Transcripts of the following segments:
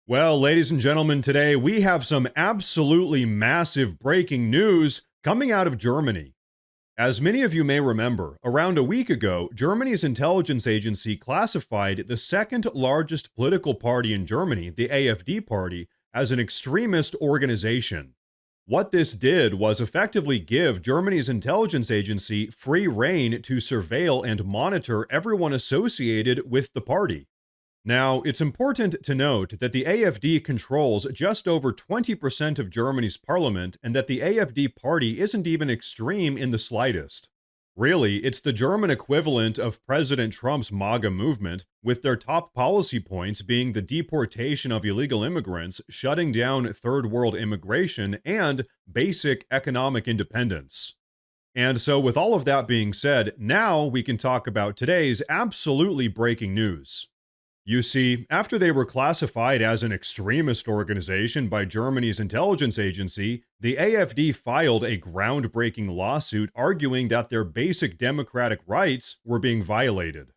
Well, ladies and gentlemen, today we have some absolutely massive breaking news coming out of Germany. As many of you may remember, around a week ago, Germany's intelligence agency classified the second largest political party in Germany, the AfD party, as an extremist organization. What this did was effectively give Germany's intelligence agency free rein to surveil and monitor everyone associated with the party. Now, it's important to note that the AfD controls just over 20% of Germany's parliament and that the AfD party isn't even extreme in the slightest. Really, it's the German equivalent of President Trump's MAGA movement, with their top policy points being the deportation of illegal immigrants, shutting down third world immigration, and basic economic independence. And so, with all of that being said, now we can talk about today's absolutely breaking news. You see, after they were classified as an extremist organization by Germany's intelligence agency, the AfD filed a groundbreaking lawsuit arguing that their basic democratic rights were being violated.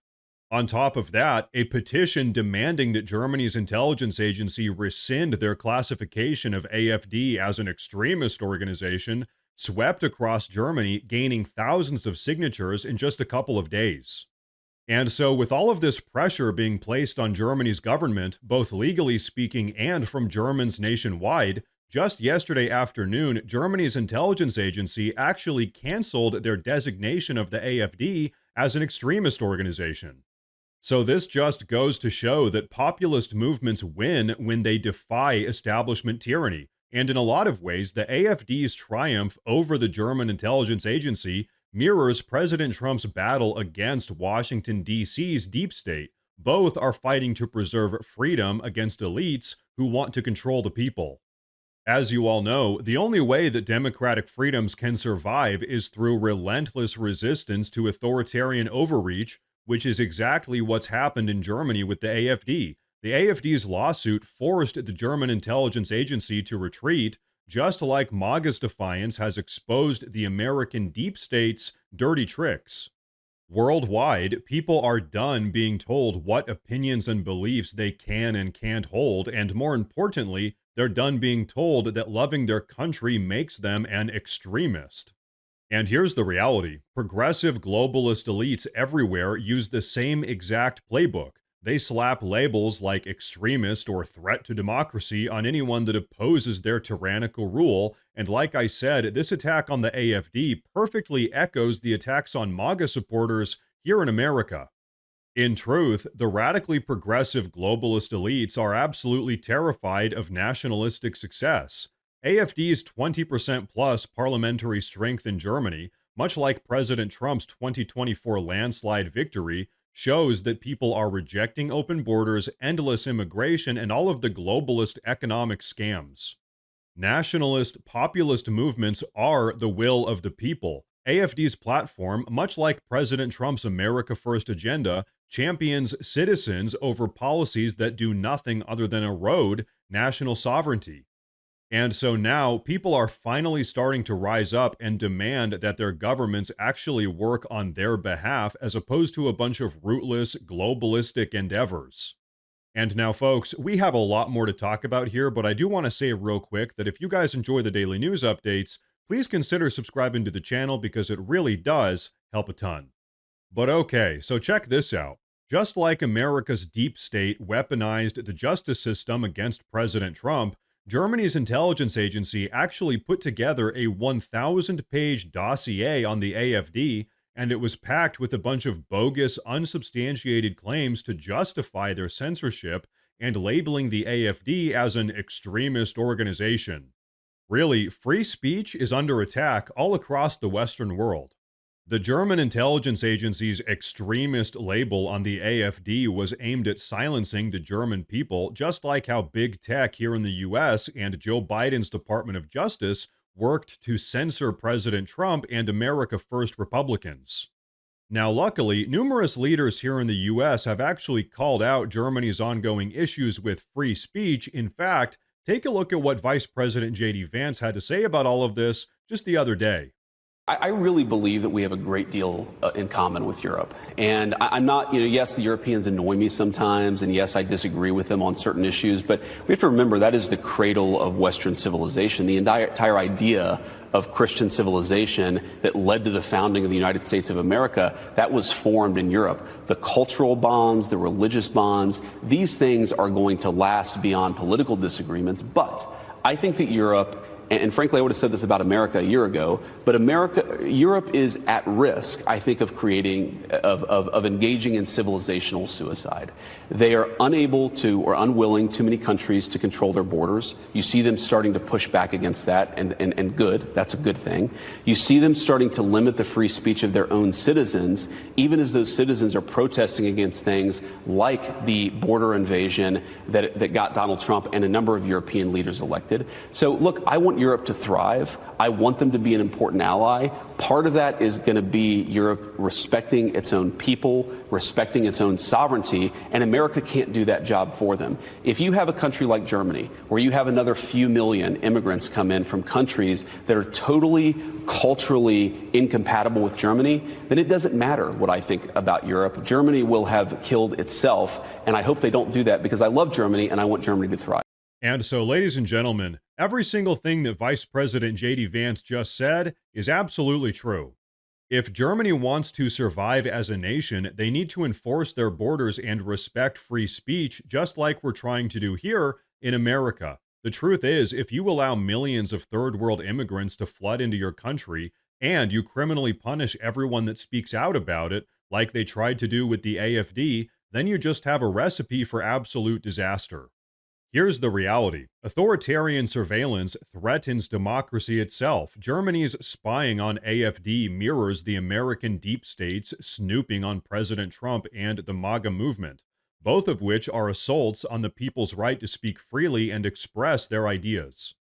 On top of that, a petition demanding that Germany's intelligence agency rescind their classification of AfD as an extremist organization swept across Germany, gaining thousands of signatures in just a couple of days. And so, with all of this pressure being placed on Germany's government, both legally speaking and from Germans nationwide, just yesterday afternoon, Germany's intelligence agency actually canceled their designation of the AfD as an extremist organization. So, this just goes to show that populist movements win when they defy establishment tyranny. And in a lot of ways, the AfD's triumph over the German intelligence agency mirrors President Trump's battle against Washington, D.C.'s deep state. Both are fighting to preserve freedom against elites who want to control the people. As you all know, the only way that democratic freedoms can survive is through relentless resistance to authoritarian overreach, which is exactly what's happened in Germany with the AfD. The AfD's lawsuit forced the German intelligence agency to retreat, just like MAGA's defiance has exposed the American deep state's dirty tricks. Worldwide, people are done being told what opinions and beliefs they can and can't hold, and more importantly, they're done being told that loving their country makes them an extremist. And here's the reality. Progressive globalist elites everywhere use the same exact playbook. They slap labels like extremist or threat to democracy on anyone that opposes their tyrannical rule, and like I said, this attack on the AfD perfectly echoes the attacks on MAGA supporters here in America. In truth, the radically progressive globalist elites are absolutely terrified of nationalistic success. AfD's 20% plus parliamentary strength in Germany, much like President Trump's 2024 landslide victory, shows that people are rejecting open borders, endless immigration, and all of the globalist economic scams. Nationalist, populist movements are the will of the people. AfD's platform, much like President Trump's America First agenda, champions citizens over policies that do nothing other than erode national sovereignty. And so now people are finally starting to rise up and demand that their governments actually work on their behalf as opposed to a bunch of rootless, globalistic endeavors. And now, folks, we have a lot more to talk about here, but I do want to say real quick that if you guys enjoy the daily news updates, please consider subscribing to the channel because it really does help a ton. But okay, so check this out. Just like America's deep state weaponized the justice system against President Trump, Germany's intelligence agency actually put together a 1,000-page dossier on the AfD, and it was packed with a bunch of bogus, unsubstantiated claims to justify their censorship and labeling the AfD as an extremist organization. Really, free speech is under attack all across the Western world. The German intelligence agency's extremist label on the AfD was aimed at silencing the German people, just like how big tech here in the US and Joe Biden's Department of Justice worked to censor President Trump and America First Republicans. Now, luckily, numerous leaders here in the US have actually called out Germany's ongoing issues with free speech. In fact, take a look at what Vice President J.D. Vance had to say about all of this just the other day. I really believe that we have a great deal in common with Europe. And I'm not, yes, the Europeans annoy me sometimes, and yes, I disagree with them on certain issues, but we have to remember that is the cradle of Western civilization. The entire idea of Christian civilization that led to the founding of the United States of America, that was formed in Europe. The cultural bonds, the religious bonds, these things are going to last beyond political disagreements, but I think that Europe, and frankly, I would have said this about America a year ago, but Europe is at risk, I think, of engaging in civilizational suicide. They are unable to, or unwilling, too many countries to control their borders. You see them starting to push back against that, and good, that's a good thing. You see them starting to limit the free speech of their own citizens, even as those citizens are protesting against things like the border invasion that got Donald Trump and a number of European leaders elected. So look, I want Europe to thrive. I want them to be an important ally. Part of that is going to be Europe respecting its own people, respecting its own sovereignty, and America can't do that job for them. If you have a country like Germany, where you have another few million immigrants come in from countries that are totally culturally incompatible with Germany, then it doesn't matter what I think about Europe. Germany will have killed itself, and I hope they don't do that, because I love Germany and I want Germany to thrive. And so, ladies and gentlemen, every single thing that Vice President J.D. Vance just said is absolutely true. If Germany wants to survive as a nation, they need to enforce their borders and respect free speech, just like we're trying to do here in America. The truth is, if you allow millions of third world immigrants to flood into your country, and you criminally punish everyone that speaks out about it, like they tried to do with the AFD, then you just have a recipe for absolute disaster. Here's the reality. Authoritarian surveillance threatens democracy itself. Germany's spying on AfD mirrors the American deep state's snooping on President Trump and the MAGA movement, both of which are assaults on the people's right to speak freely and express their ideas.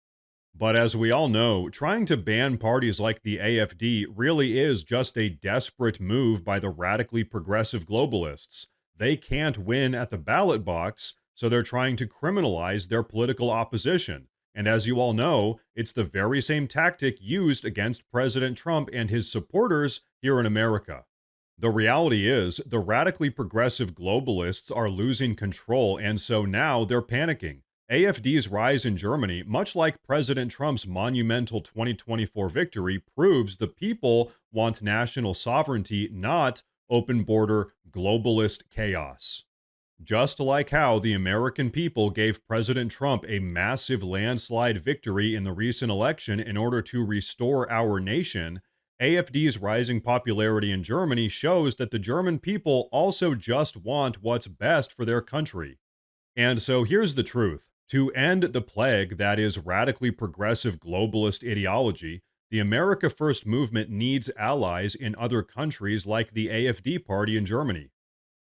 But as we all know, trying to ban parties like the AfD really is just a desperate move by the radically progressive globalists. They can't win at the ballot box, so they're trying to criminalize their political opposition. And as you all know, it's the very same tactic used against President Trump and his supporters here in America. The reality is, the radically progressive globalists are losing control, and so now they're panicking. AfD's rise in Germany, much like President Trump's monumental 2024 victory, proves the people want national sovereignty, not open border globalist chaos. Just like how the American people gave President Trump a massive landslide victory in the recent election in order to restore our nation, AfD's rising popularity in Germany shows that the German people also just want what's best for their country. And so here's the truth. To end the plague that is radically progressive globalist ideology, the America First movement needs allies in other countries like the AfD party in Germany.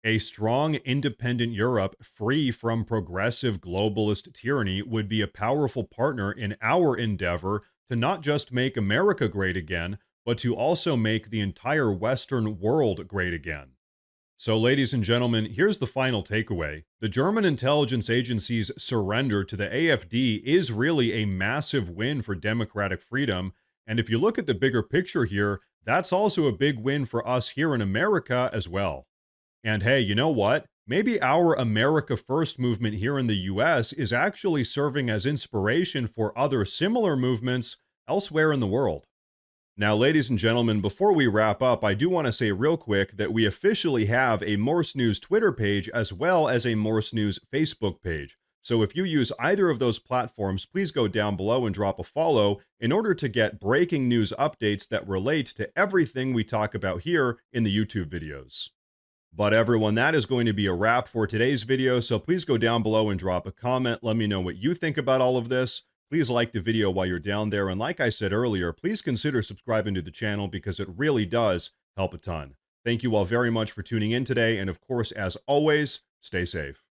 A strong, independent Europe, free from progressive globalist tyranny, would be a powerful partner in our endeavor to not just make America great again, but to also make the entire Western world great again. So, ladies and gentlemen, here's the final takeaway. The German intelligence agency's surrender to the AfD is really a massive win for democratic freedom, and if you look at the bigger picture here, that's also a big win for us here in America as well. And hey, you know what? Maybe our America First movement here in the US is actually serving as inspiration for other similar movements elsewhere in the world. Now, ladies and gentlemen, before we wrap up, I do want to say real quick that we officially have a Morse News Twitter page as well as a Morse News Facebook page. So if you use either of those platforms, please go down below and drop a follow in order to get breaking news updates that relate to everything we talk about here in the YouTube videos. But everyone, that is going to be a wrap for today's video, so please go down below and drop a comment. Let me know what you think about all of this. Please like the video while you're down there, and like I said earlier, please consider subscribing to the channel because it really does help a ton. Thank you all very much for tuning in today, and of course, as always, stay safe.